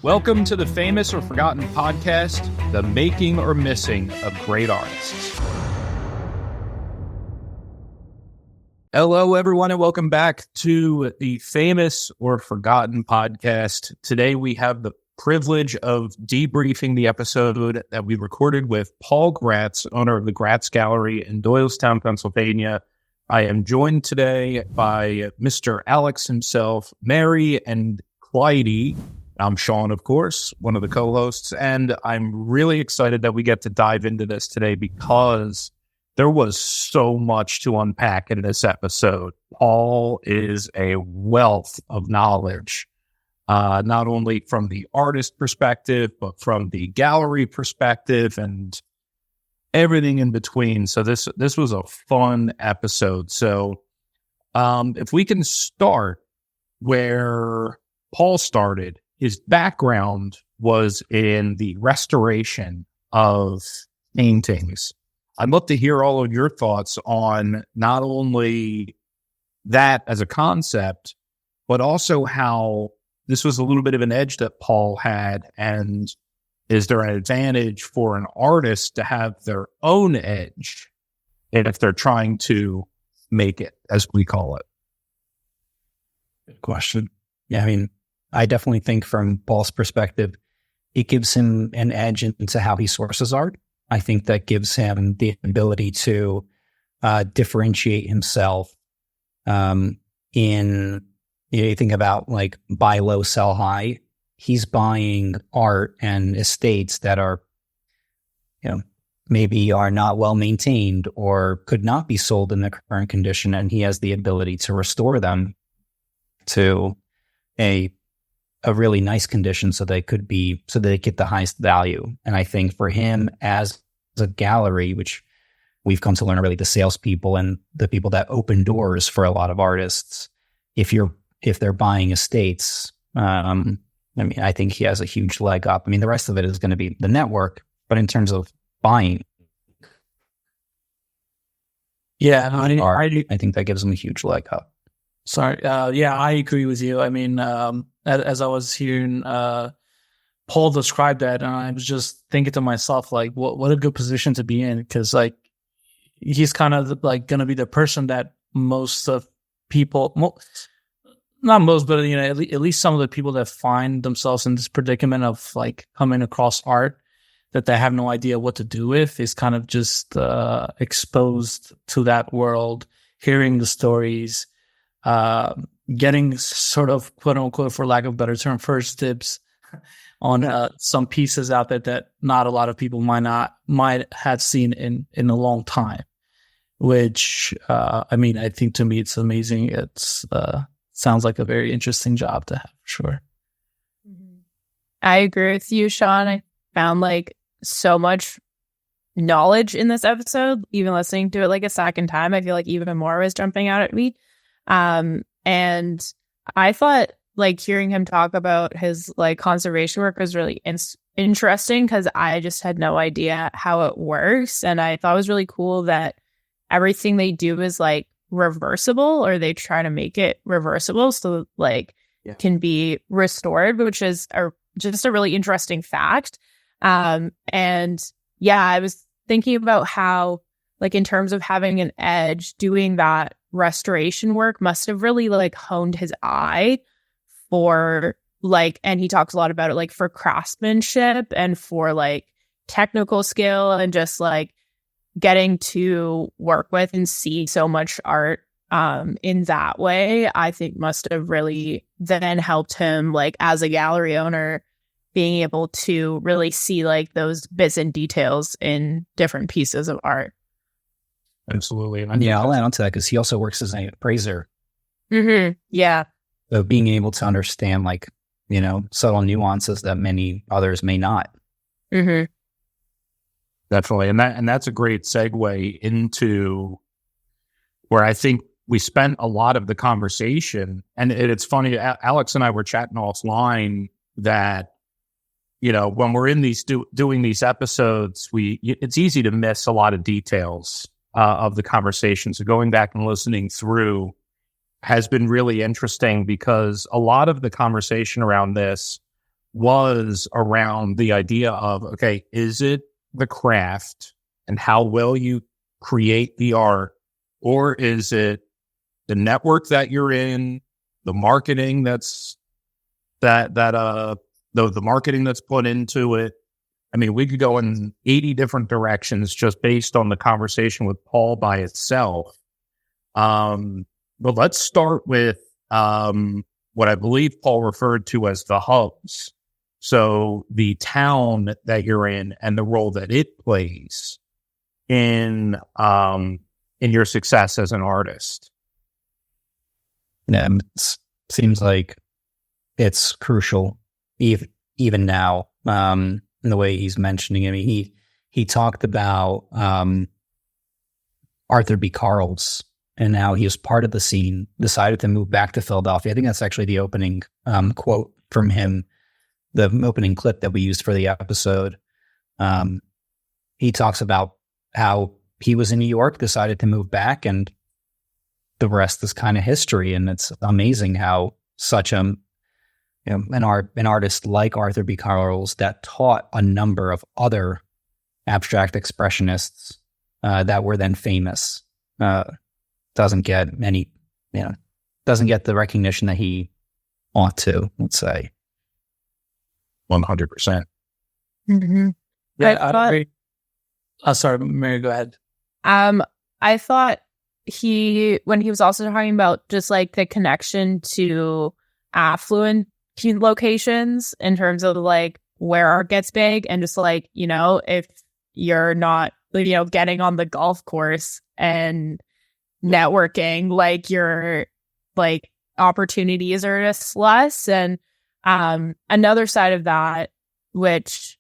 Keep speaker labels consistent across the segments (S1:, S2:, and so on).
S1: Welcome to the famous or forgotten podcast, The Making or Missing of Great Artists. Hello, everyone, and welcome back to the famous or forgotten podcast. Today, we have the privilege of debriefing the episode that we recorded with Paul Gratz, owner of the Gratz Gallery in Doylestown, Pennsylvania. I am joined today by Mr. Alex himself, Mary, and Clyde. I'm Sean, of course, one of the co-hosts, and I'm really excited that we get to dive into this today because there was so much to unpack in this episode. Paul is a wealth of knowledge, not only from the artist perspective, but from the gallery perspective and everything in between. So this was a fun episode. So if we can start where Paul started, his background was in the restoration of paintings. I'd love to hear all of your thoughts on not only that as a concept, but also how this was a little bit of an edge that Paul had. And is there an advantage for an artist to have their own edge if they're trying to make it, as we call it?
S2: Good question. Yeah, I mean, I definitely think from Paul's perspective, it gives him an edge into how he sources art. I think that gives him the ability to differentiate himself you think about like buy low, sell high. He's buying art and estates that are, maybe are not well maintained or could not be sold in the current condition. And he has the ability to restore them to a really nice condition so they get the highest value. And I think for him as a gallery, which we've come to learn are really the salespeople and the people that open doors for a lot of artists, if they're buying estates, I think he has a huge leg up. I mean, the rest of it is going to be the network, but in terms of buying, I think that gives him a huge leg up.
S3: Sorry. I agree with you. I mean, as I was hearing Paul describe that, and I was just thinking to myself, like, what a good position to be in, because like he's kind of like going to be the person that most of people, not most, but at least some of the people that find themselves in this predicament of like coming across art that they have no idea what to do with is kind of just exposed to that world, hearing the stories. Getting sort of quote unquote, for lack of a better term, first dibs on some pieces out there that not a lot of people might have seen in a long time. Which I think to me it's amazing. It's sounds like a very interesting job to have, for sure.
S4: I agree with you, Sean. I found like so much knowledge in this episode. Even listening to it like a second time, I feel like even more was jumping out at me. And I thought like hearing him talk about his like conservation work was really interesting because I just had no idea how it works. And I thought it was really cool that everything they do is like reversible, or they try to make it reversible so like can be restored, which is just a really interesting fact. I was thinking about how like in terms of having an edge, doing that restoration work must have really like honed his eye for like, and he talks a lot about it like for craftsmanship and for like technical skill and just like getting to work with and see so much art in that way, I think must have really then helped him like as a gallery owner being able to really see like those bits and details in different pieces of art.
S1: Absolutely.
S2: I'll add on to that because he also works as an appraiser.
S4: Mm-hmm. Yeah.
S2: So being able to understand like, subtle nuances that many others may not.
S4: Mm-hmm.
S1: Definitely. And that's a great segue into where I think we spent a lot of the conversation. And it's funny, Alex and I were chatting offline that, when we're in these doing these episodes, it's easy to miss a lot of details of the conversation. So going back and listening through has been really interesting because a lot of the conversation around this was around the idea of, okay, is it the craft and how well you create the art, or is it the network that you're in, the marketing the marketing that's put into it? I mean, we could go in 80 different directions just based on the conversation with Paul by itself. But let's start with what I believe Paul referred to as the hubs. So the town that you're in and the role that it plays in your success as an artist.
S2: Yeah, it seems like it's crucial, even now. In the way he's mentioning it, I mean, he talked about Arthur B. Carl's, and now he was part of the scene, decided to move back to Philadelphia. I think that's actually the opening quote from him, the opening clip that we used for the episode. He talks about how he was in New York, decided to move back, and the rest is kind of history. And it's amazing how such an artist like Arthur B. Carl's that taught a number of other abstract expressionists that were then famous doesn't get the recognition that he ought to, let's say.
S1: 100%.
S3: Mm-hmm. Yeah, I agree. Sorry, Mary, go ahead.
S4: I thought when he was also talking about just like the connection to affluent locations in terms of like where art gets big, and just like, if you're not, getting on the golf course and networking, like your like opportunities are just less. And another side of that, which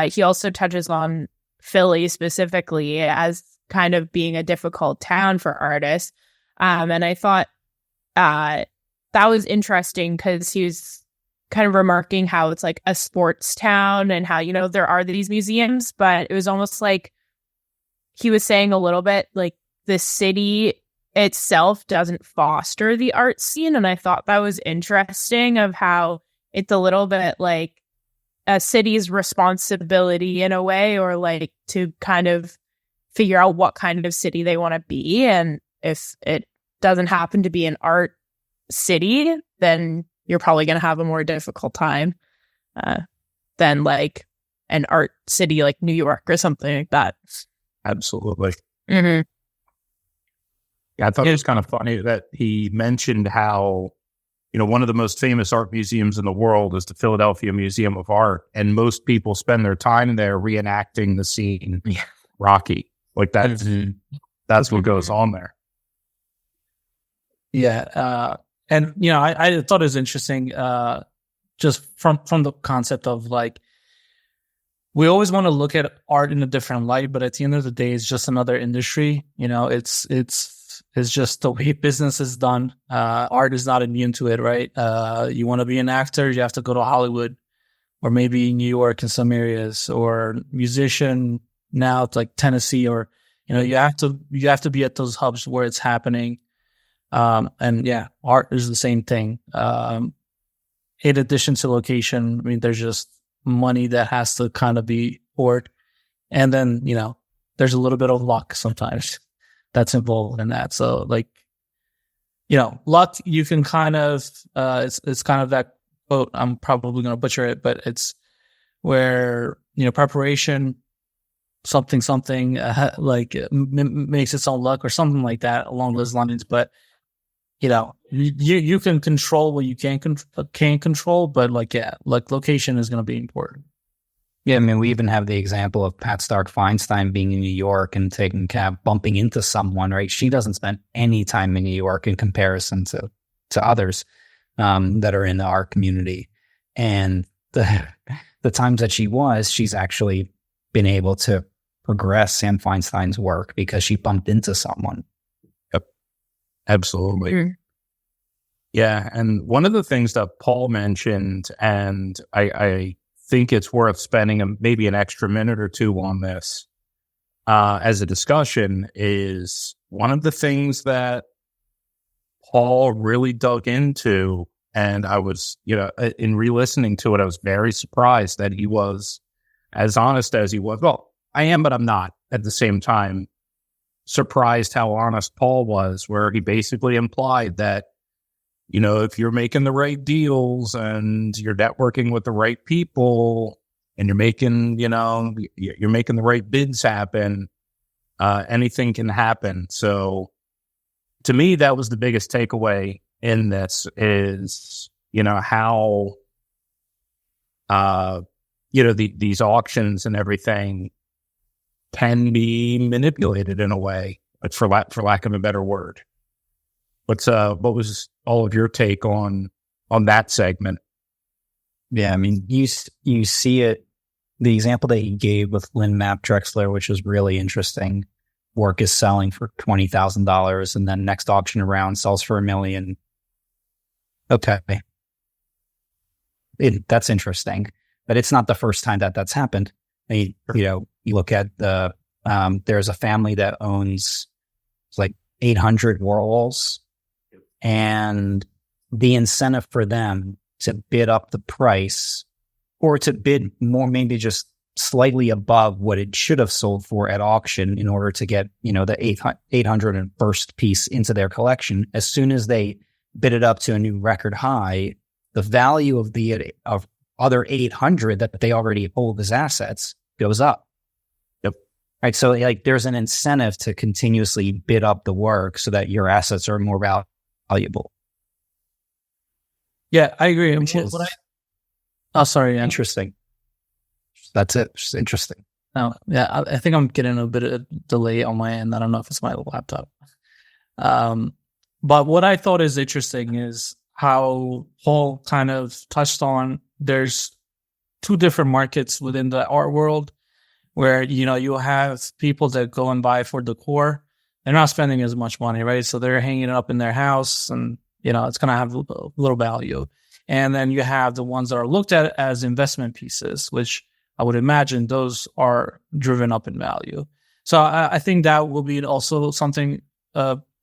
S4: he also touches on Philly specifically as kind of being a difficult town for artists. And I thought that was interesting because he was kind of remarking how it's like a sports town and how, there are these museums, but it was almost like he was saying a little bit like the city itself doesn't foster the art scene. And I thought that was interesting of how it's a little bit like a city's responsibility in a way, or like to kind of figure out what kind of city they want to be. And if it doesn't happen to be an art city, then you're probably going to have a more difficult time than like an art city like New York or something like that.
S1: Absolutely.
S4: Mm-hmm.
S1: Yeah, I thought it was kind of funny that he mentioned how, one of the most famous art museums in the world is the Philadelphia Museum of Art, and most people spend their time there reenacting the scene.
S3: Yeah.
S1: Rocky. Like that's what goes on there.
S3: Yeah. And, I thought it was interesting just from the concept of like, we always want to look at art in a different light, but at the end of the day, it's just another industry. It's just the way business is done. Art is not immune to it, right? You want to be an actor, you have to go to Hollywood, or maybe New York in some areas, or musician. Now it's like Tennessee, or you have to be at those hubs where it's happening. And yeah, art is the same thing. In addition to location, I mean, there's just money that has to kind of be poured, and then there's a little bit of luck sometimes that's involved in that. So like, luck, you can kind of it's kind of that quote. I'm probably going to butcher it, but it's where preparation, something like makes its own luck or something like that along those lines. But you can control what you can't control, but like location is going to be important.
S2: Yeah, I mean, we even have the example of Pat Stark Feinstein being in New York and taking cab, bumping into someone, right? She doesn't spend any time in New York in comparison to others that are in the art community. And the times that she's actually been able to progress Sam Feinstein's work because she bumped into someone.
S1: Yep, absolutely. Mm-hmm. Yeah, and one of the things that Paul mentioned, and I think it's worth spending maybe an extra minute or two on this as a discussion, is one of the things that Paul really dug into And I was, in re-listening to it, I was very surprised that he was as honest as he was. Well, I am, but I'm not at the same time. Surprised how honest Paul was, where he basically implied that, if you're making the right deals and you're networking with the right people and you're making, you're making the right bids happen, anything can happen. So to me, that was the biggest takeaway in this is, how, these auctions and everything can be manipulated in a way, but for lack of a better word. What was all of your take on that segment?
S2: Yeah, I mean, you see it. The example that he gave with Lynn Map Drexler, which was really interesting. Work is selling for $20,000, and then next auction around sells for $1 million. Okay, that's interesting, but it's not the first time that's happened. You look at there's a family that owns like 800 Warhols, and the incentive for them to bid up the price or to bid more, maybe just slightly above what it should have sold for at auction in order to get, the 801st piece into their collection. As soon as they bid it up to a new record high, the value of the other 800 that they already hold as assets goes up.
S1: Yep.
S2: Right. So there's an incentive to continuously bid up the work so that your assets are more valuable.
S3: Yeah, I agree. Sorry.
S2: Interesting. That's it. It's interesting.
S3: No, yeah, I think I'm getting a bit of delay on my end. I don't know if it's my laptop. But what I thought is interesting is how Paul kind of touched on there's two different markets within the art world where, you'll have people that go and buy for decor. They're not spending as much money, right? So they're hanging it up in their house and, it's going to have a little value. And then you have the ones that are looked at as investment pieces, which I would imagine those are driven up in value. So I think that will be also something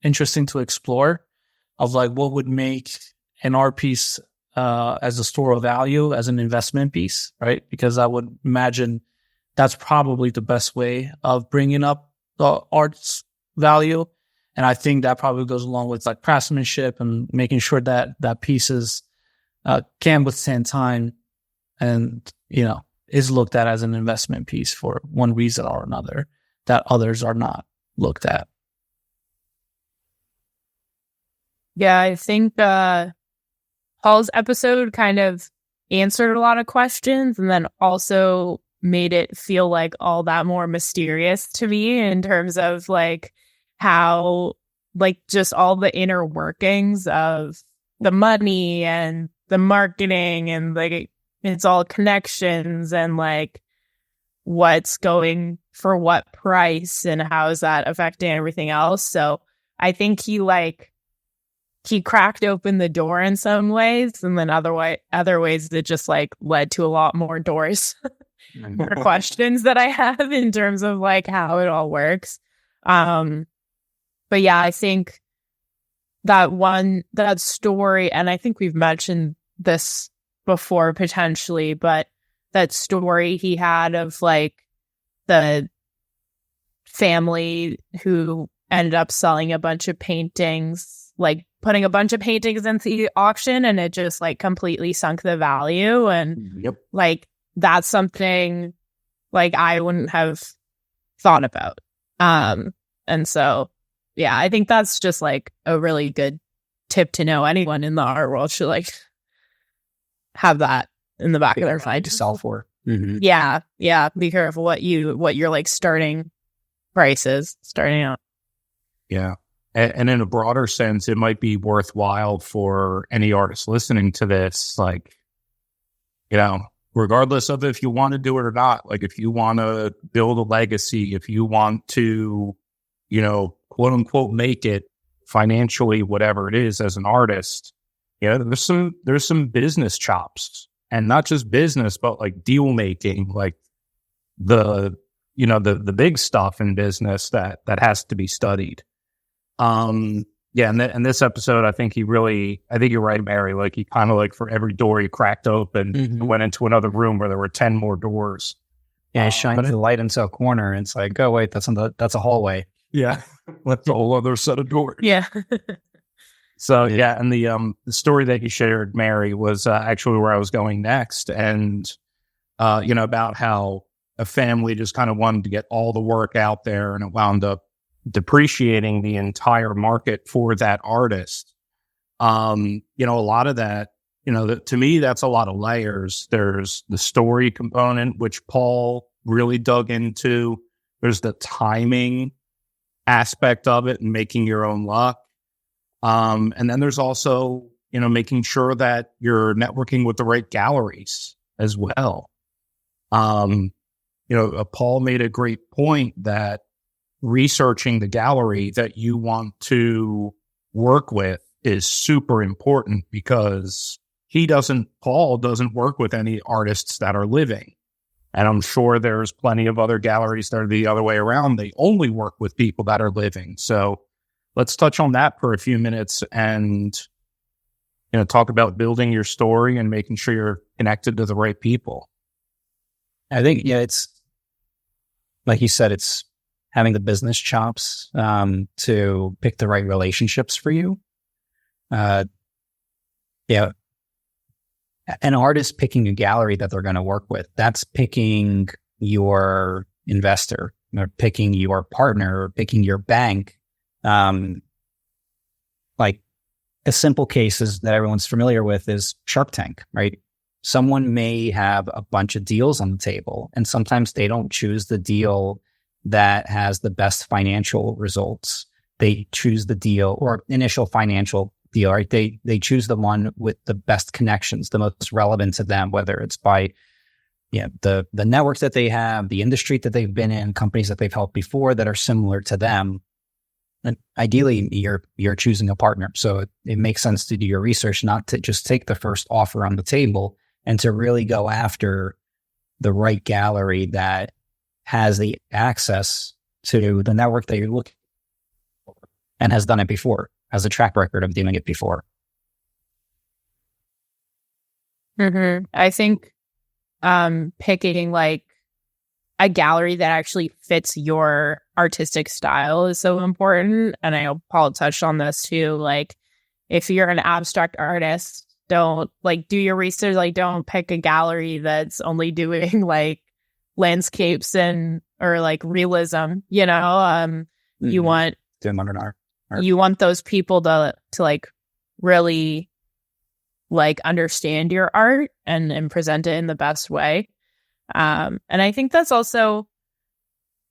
S3: interesting to explore of what would make an art piece as a store of value, as an investment piece, right? Because I would imagine that's probably the best way of bringing up the art's value. And I think that probably goes along with craftsmanship and making sure that pieces can withstand time and, is looked at as an investment piece for one reason or another that others are not looked at.
S4: Yeah, I think Paul's episode kind of answered a lot of questions and then also made it feel all that more mysterious to me in terms of how just all the inner workings of the money and the marketing and it's all connections and what's going for what price and how is that affecting everything else. So I think he cracked open the door in some ways, and then other ways that just led to a lot more doors or questions that I have in terms of how it all works. But yeah, I think that story, and I think we've mentioned this before potentially, but that story he had of the family who ended up selling a bunch of paintings, putting a bunch of paintings into the auction, and it just completely sunk the value. And
S1: yep.
S4: That's something I wouldn't have thought about. And so, yeah, I think that's just a really good tip to know. Anyone in the art world should have that in the back of their mind
S2: to sell for.
S1: Mm-hmm.
S4: Yeah. Be careful what your starting price is starting out.
S1: Yeah. And in a broader sense, it might be worthwhile for any artist listening to this, regardless of if you want to do it or not, if you want to build a legacy, if you want to, quote unquote, make it financially, whatever it is as an artist, there's some business chops, and not just business, but deal making, the big stuff in business that has to be studied. Yeah, and in this episode, I think you're right, Mary. Like he kind of like for every door he cracked open, he went into another room where there were 10 more doors.
S2: Yeah, he shines the light into a corner, and it's like, oh wait, that's a hallway.
S1: Yeah, that's a whole other set of doors.
S4: Yeah.
S1: So yeah, and the story that you shared, Mary, was actually where I was going next, and about how a family just kind of wanted to get all the work out there, and it wound up depreciating the entire market for that artist. A lot of that, to me, that's a lot of layers. There's the story component, which Paul really dug into. There's the timing aspect of it and making your own luck. And then there's also, making sure that you're networking with the right galleries as well. Paul made a great point that researching the gallery that you want to work with is super important, because Paul doesn't work with any artists that are living. And I'm sure there's plenty of other galleries that are the other way around. They only work with people that are living. So let's touch on that for a few minutes and, talk about building your story and making sure you're connected to the right people.
S2: I think, it's like you said, it's having the business chops to pick the right relationships for you. An artist picking a gallery that they're going to work with, that's picking your investor, or picking your partner, or picking your bank. Like a simple case that everyone's familiar with is Shark Tank, right? Someone may have a bunch of deals on the table, and sometimes they don't choose the deal that has the best financial results. They choose the deal or initial financial deal, right? They choose the one with the best connections, the most relevant to them, whether it's by the networks that they have, the industry that they've been in, companies that they've helped before that are similar to them. And ideally, you're choosing a partner. So it makes sense to do your research, not to just take the first offer on the table, and to really go after the right gallery that has the access to the network that you're looking for and has done it before, has a track record of doing it before.
S4: I think picking like a gallery that actually fits your artistic style is so important. And I know Paul touched on this too. Like, if you're an abstract artist, don't do your research. Like, don't pick a gallery that's only doing like landscapes or like realism. You want
S2: doing modern art.
S4: You want those people to like really like understand your art and present it in the best way. And I think that's also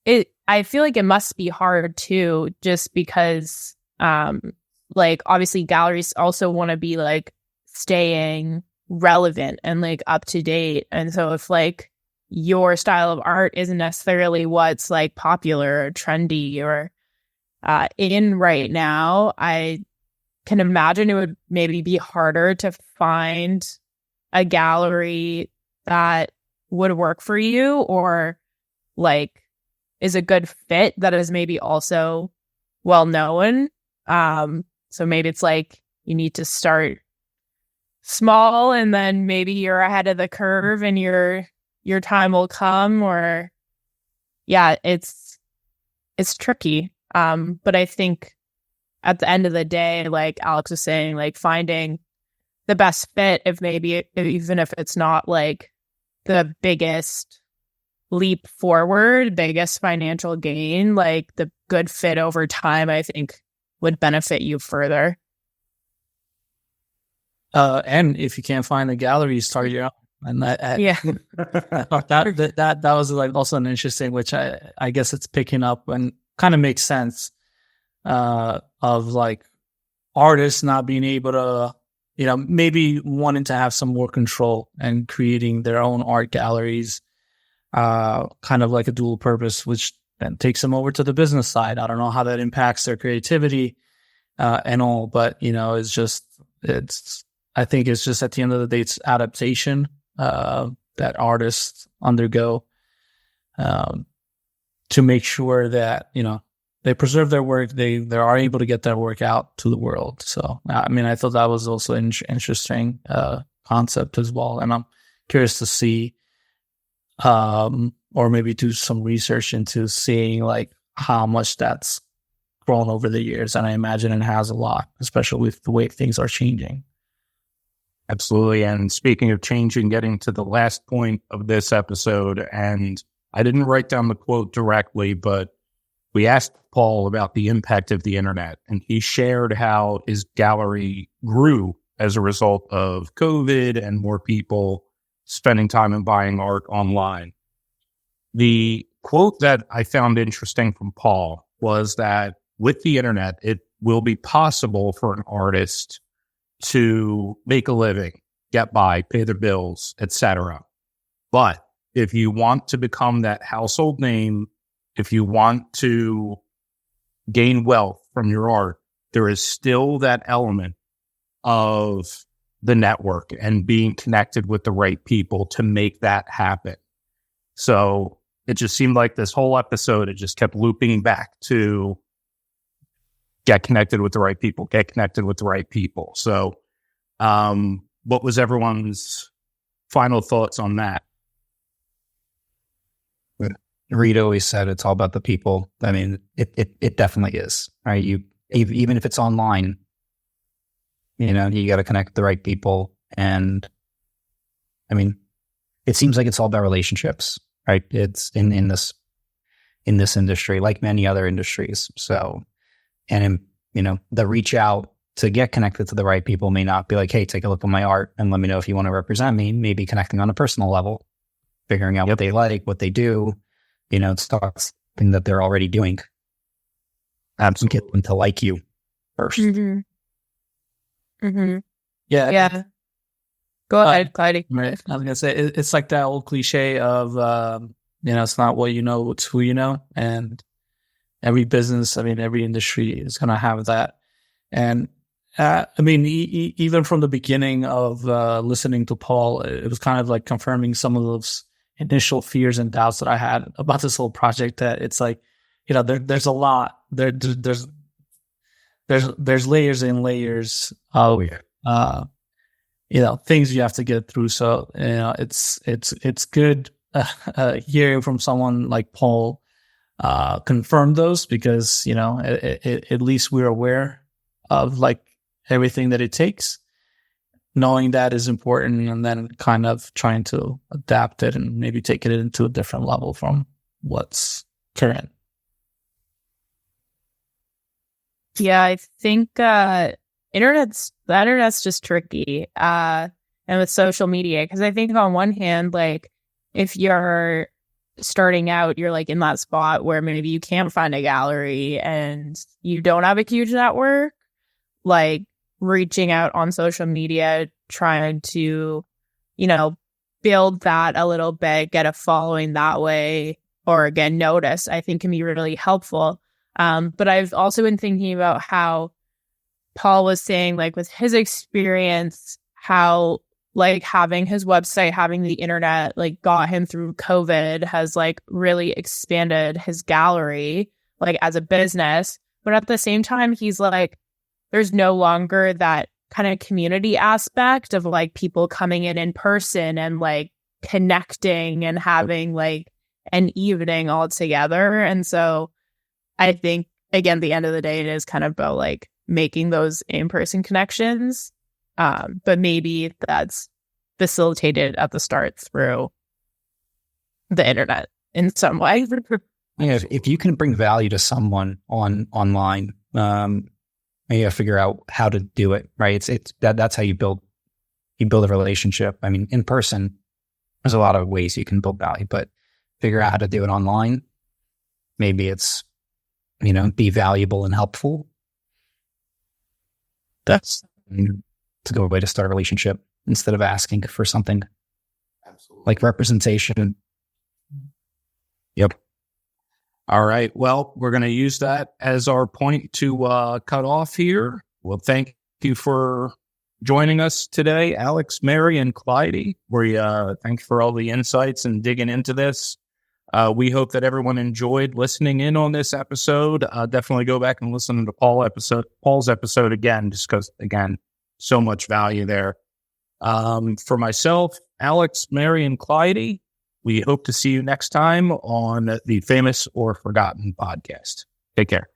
S4: it. I feel like it must be hard too, just because like obviously galleries also want to be like staying relevant and like up to date. And so if like your style of art isn't necessarily what's like popular or trendy or in right now, I can imagine it would maybe be harder to find a gallery that would work for you, or like is a good fit that is maybe also well known. So maybe it's like you need to start small, and then maybe you're ahead of the curve and your time will come. Or it's tricky. But I think at the end of the day, like Alex was saying, like finding the best fit, even if it's not like the biggest leap forward, biggest financial gain, like the good fit over time, I think would benefit you further.
S3: And if you can't find a gallery, start your own. And I thought that was like also an interesting, which I guess it's picking up and kind of makes sense, of like artists not being able to, maybe wanting to have some more control and creating their own art galleries, kind of like a dual purpose, which then takes them over to the business side. I don't know how that impacts their creativity and all, but I think it's just at the end of the day, it's adaptation that artists undergo to make sure that, they preserve their work. They are able to get their work out to the world. So I mean, I thought that was also an interesting concept as well, and I'm curious to see, or maybe do some research into seeing like how much that's grown over the years. And I imagine it has a lot, especially with the way things are changing.
S1: Absolutely. And speaking of changing, getting to the last point of this episode, and I didn't write down the quote directly, but we asked Paul about the impact of the internet, and he shared how his gallery grew as a result of COVID and more people spending time and buying art online. The quote that I found interesting from Paul was that with the internet, it will be possible for an artist to make a living, get by, pay their bills, etc. But if you want to become that household name, if you want to gain wealth from your art, there is still that element of the network and being connected with the right people to make that happen. So it just seemed like this whole episode, it just kept looping back to get connected with the right people, get connected with the right people. So what was everyone's final thoughts on that?
S2: Reed always said it's all about the people. I mean, it definitely is, right? Even if it's online, you got to connect with the right people. And I mean, it seems like it's all about relationships, right? It's in this industry, like many other industries. So, and the reach out to get connected to the right people may not be like, hey, take a look at my art and let me know if you want to represent me. Maybe connecting on a personal level, figuring out what they like, what they do. It's something that they're already doing. Absolutely. Get them to like you first.
S4: Mm-hmm. Mm-hmm.
S3: Yeah.
S4: Go ahead, Clyde.
S3: Right. I was going to say, it's like that old cliche of, it's not what you know, it's who you know. And every business, every industry is going to have that. And even from the beginning of listening to Paul, it was kind of like confirming some of those initial fears and doubts that I had about this whole project. That it's like, there's a lot there's layers and layers of things you have to get through. So it's good hearing from someone like Paul confirm those, because at least we're aware of like everything that it takes. Knowing that is important, and then kind of trying to adapt it and maybe take it into a different level from what's current.
S4: Yeah, I think the internet's just tricky. And with social media, because I think on one hand, like if you're starting out, you're like in that spot where maybe you can't find a gallery and you don't have a huge network, like reaching out on social media, trying to, build that a little bit, get a following that way, or again, notice, I think can be really helpful. But I've also been thinking about how Paul was saying, like with his experience, how like having his website, having the internet, like got him through COVID, has like really expanded his gallery, like as a business. But at the same time, he's like, there's no longer that kind of community aspect of like people coming in person and like connecting and having like an evening all together. And so I think, again, the end of the day, it is kind of about like making those in-person connections. But maybe that's facilitated at the start through the internet in some way.
S2: Yeah, if you can bring value to someone online, you gotta figure out how to do it, right? That's how you build a relationship. In person, there's a lot of ways you can build value, but figure out how to do it online. Maybe it's, be valuable and helpful. That's a good way to start a relationship instead of asking for something. Absolutely. Like representation. Yep.
S1: All right. Well, we're going to use that as our point to cut off here. Well, thank you for joining us today, Alex, Mary, and Clyde. Thank you for all the insights and digging into this. We hope that everyone enjoyed listening in on this episode. Definitely go back and listen to Paul's episode again, just because, again, so much value there. For myself, Alex, Mary, and Clyde, we hope to see you next time on the Famous or Forgotten podcast. Take care.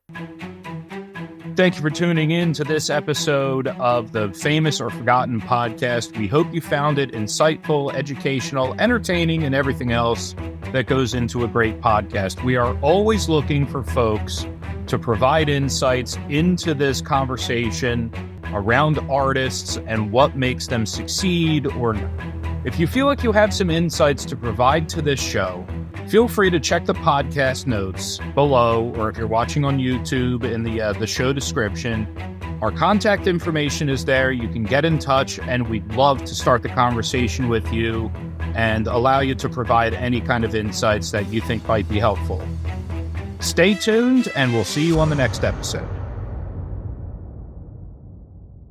S1: Thank you for tuning in to this episode of the Famous or Forgotten podcast. We hope you found it insightful, educational, entertaining, and everything else that goes into a great podcast. We are always looking for folks to provide insights into this conversation around artists and what makes them succeed or not. If you feel like you have some insights to provide to this show, feel free to check the podcast notes below, or if you're watching on YouTube, in the show description. Our contact information is there. You can get in touch, and we'd love to start the conversation with you and allow you to provide any kind of insights that you think might be helpful. Stay tuned, and we'll see you on the next episode.